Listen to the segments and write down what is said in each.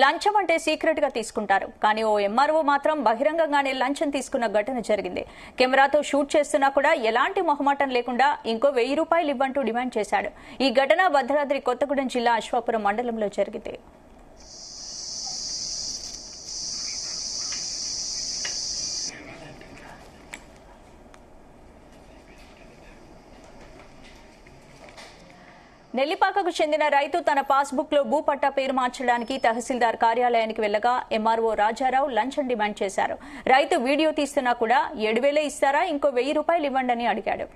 లంచం అంటే సీక్రెట్ గా తీసుకుంటారు, కానీ ఓ ఎంఆర్ఓ మాత్రం బహిరంగంగానే లంచం తీసుకున్న ఘటన జరిగింది. కెమెరాతో షూట్ చేస్తున్నా కూడా ఎలాంటి మొహమాటం లేకుండా ఇంకో ₹1000 ఇవ్వంటూ డిమాండ్ చేశాడు. ఈ ఘటన భద్రాద్రి కొత్తగూడెం జిల్లా అశ్వాపురం మండలంలో జరిగింది. నెల్లిపాకకు చెందిన రైతు తన పాస్బుక్ లో భూపట్టా పేరు మార్చడానికి తహసీల్దార్ కార్యాలయానికి వెళ్లగా ఎంఆర్ఓ రాజారావు లంచం డిమాండ్ చేశారు. రైతు వీడియో తీస్తున్నా కూడా 7,000 ఇస్తారా, ఇంకో ₹1000 ఇవ్వండి అని అడిగాడు.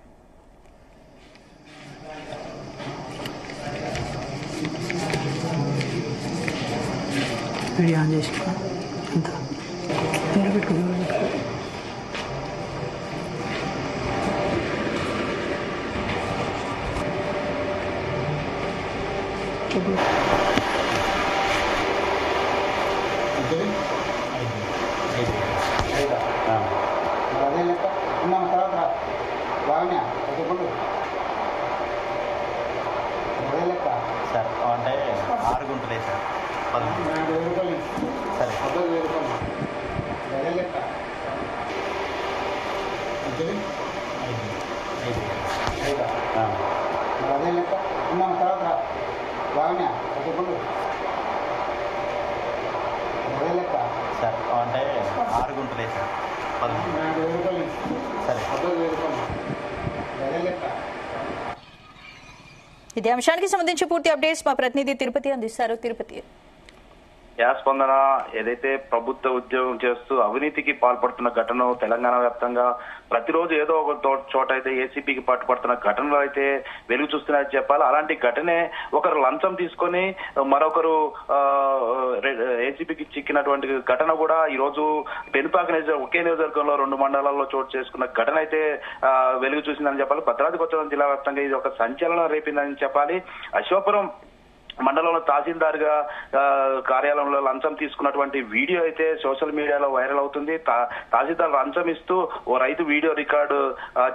సార్ అంటే 6 గుంటలే సార్ 13 సరే సార్ అంటే 6 గుంటలే సార్ 13 సరే. ఇదే అంశానికి సంబంధించి పూర్తి అప్డేట్స్ మా ప్రతినిధి తిరుపతి అందిస్తారు. తిరుపతి. స్పందన, ఏదైతే ప్రభుత్వ ఉద్యోగం చేస్తూ అవినీతికి పాల్పడుతున్న ఘటన తెలంగాణ వ్యాప్తంగా ప్రతిరోజు ఏదో ఒక చోట అయితే ఏసీపీకి పట్టుపడుతున్న ఘటనలు అయితే వెలుగు చూస్తున్నాయని చెప్పాలి. అలాంటి ఘటనే ఒకరు లంచం తీసుకొని మరొకరు ఏసీపీకి చిక్కినటువంటి ఘటన కూడా ఈ రోజు పెనుపాక ఒకే నియోజకవర్గంలో 2 మండలాల్లో చోటు చేసుకున్న ఘటన అయితే వెలుగు చూసిందని చెప్పాలి. భద్రాద్రి కొత్తగూడెం జిల్లా వ్యాప్తంగా ఇది ఒక సంచలనం రేపిందని చెప్పాలి. అశ్వాపురం మండలంలో తహసీల్దార్ గా కార్యాలయంలో లంచం తీసుకున్నటువంటి వీడియో అయితే సోషల్ మీడియాలో వైరల్ అవుతుంది. తహసీల్దార్ లంచం ఇస్తూ ఓ రైతు వీడియో రికార్డు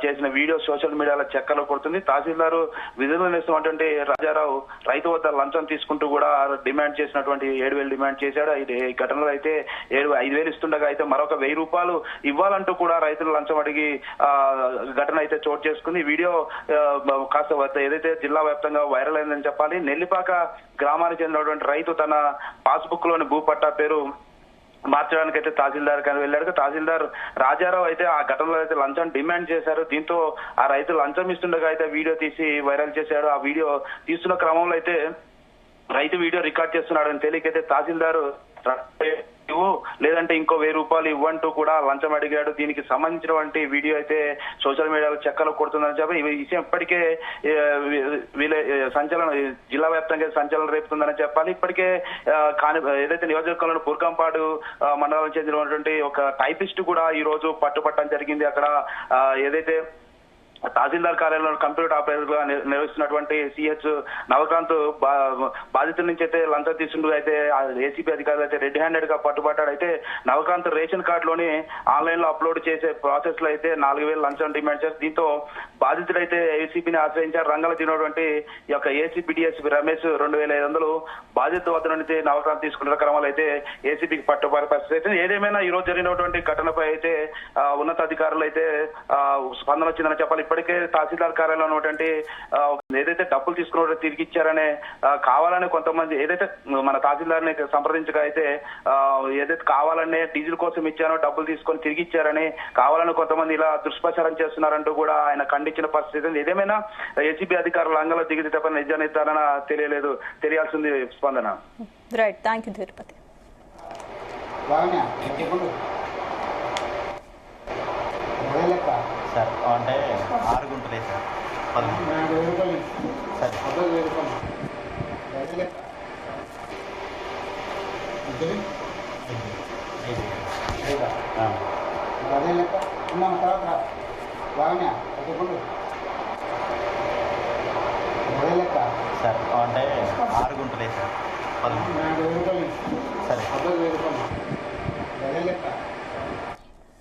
చేసిన వీడియో సోషల్ మీడియాలో చక్కర్లు కొడుతుంది. తహసీల్దార్ విధులు నిర్వహిస్తున్నటువంటి రాజారావు రైతు వద్ద లంచం తీసుకుంటూ కూడా డిమాండ్ చేసినటువంటి 7,000 డిమాండ్ చేశాడు. ఈ ఘటనలో అయితే 5,000 ఇస్తుండగా అయితే మరొక ₹1000 ఇవ్వాలంటూ కూడా రైతులు లంచం అడిగి ఘటన అయితే చోటు చేసుకుంది. ఈ వీడియో కాస్త ఏదైతే జిల్లా వ్యాప్తంగా వైరల్ అయిందని చెప్పాలి. నెల్లిపాక గ్రామానికి చెందినటువంటి రైతు తన పాస్బుక్ లోని భూపట్టా పేరు మార్చడానికి అయితే తహసీల్దార్ గారు వెళ్ళాడు. తహసీల్దార్ రాజారావు అయితే ఆ ఘటనలో అయితే లంచం డిమాండ్ చేశారు. దీంతో ఆ రైతు లంచం ఇస్తుండగా అయితే వీడియో తీసి వైరల్ చేశాడు. ఆ వీడియో తీస్తున్న క్రమంలో అయితే రైతు వీడియో రికార్డ్ చేస్తున్నాడని తెలియకైతే తహసీల్దార్ లేదంటే ఇంకో ₹1000 ఇవ్వంటూ కూడా లంచం అడిగాడు. దీనికి సంబంధించినటువంటి వీడియో అయితే సోషల్ మీడియాలో చక్కర్లు కొడుతుందని చెప్పి ఈ విషయం ఇప్పటికే సంచలనం జిల్లా వ్యాప్తంగా సంచలనం రేపుతుందని చెప్పాలి. ఇప్పటికే ఏదైతే నియోజకవర్గంలో బుర్కంపాడు మండలం చెందినటువంటి ఒక టైపిస్ట్ కూడా ఈ రోజు పట్టుపట్టడం జరిగింది. అక్కడ ఏదైతే తహసీల్దార్ కార్యాలయంలో కంప్యూటర్ ఆపరేటర్ గా నిర్వహిస్తున్నటువంటి సిహెచ్ నవకాంత్ బాధితుల నుంచి అయితే లంచం తీసుకుంటూ అయితే ఏసీపీ అధికారులు అయితే రెడ్ హ్యాండెడ్ గా పట్టుబట్టాడు. అయితే నవకాంత్ రేషన్ కార్డులోని ఆన్లైన్ లో అప్లోడ్ చేసే ప్రాసెస్ లో అయితే 4,000 లంచం డిమాండ్ చేశారు. దీంతో బాధితుడు అయితే ఏసీపీని ఆశ్రయించారు. రంగంలో దిగినటువంటి ఈ యొక్క ఏసీపీ డిఎస్పీ రమేష్ 2,500 బాధితుల వద్ద నుండి నవకాంత్ తీసుకున్న క్రమంలో అయితే ఏసీపీకి పట్టుబడే పరిస్థితి అయితే ఏదేమైనా ఈ రోజు జరిగినటువంటి ఘటనపై అయితే ఉన్నతాధికారులు అయితే స్పందన వచ్చిందని చెప్పాలి. ఇప్పటికే తహసీల్దార్ కార్యాలయంలో ఉన్నటువంటి ఏదైతే డబ్బులు తీసుకున్న తిరిగి ఇచ్చారనే కావాలని కొంతమంది ఏదైతే మన తహసీల్దార్ని సంప్రదించగా అయితే ఏదైతే కావాలనే డీజిల్ కోసం ఇచ్చానో డబ్బులు తీసుకొని తిరిగి ఇచ్చారని కావాలని కొంతమంది ఇలా దుష్ప్రచారం చేస్తున్నారంటూ కూడా ఆయన ఖండించిన పరిస్థితి. ఏదేమైనా ఏసీబీ అధికారులు రంగంలో దిగితే తప్ప నిజ నిర్ధారణ తెలియాల్సింది. స్పందన. Right, thank you Tirupati. Sir అంటే 6 గుంటలే సార్ 13 సరే సార్ అంటే 6 గుంటలే సార్ 13 సరే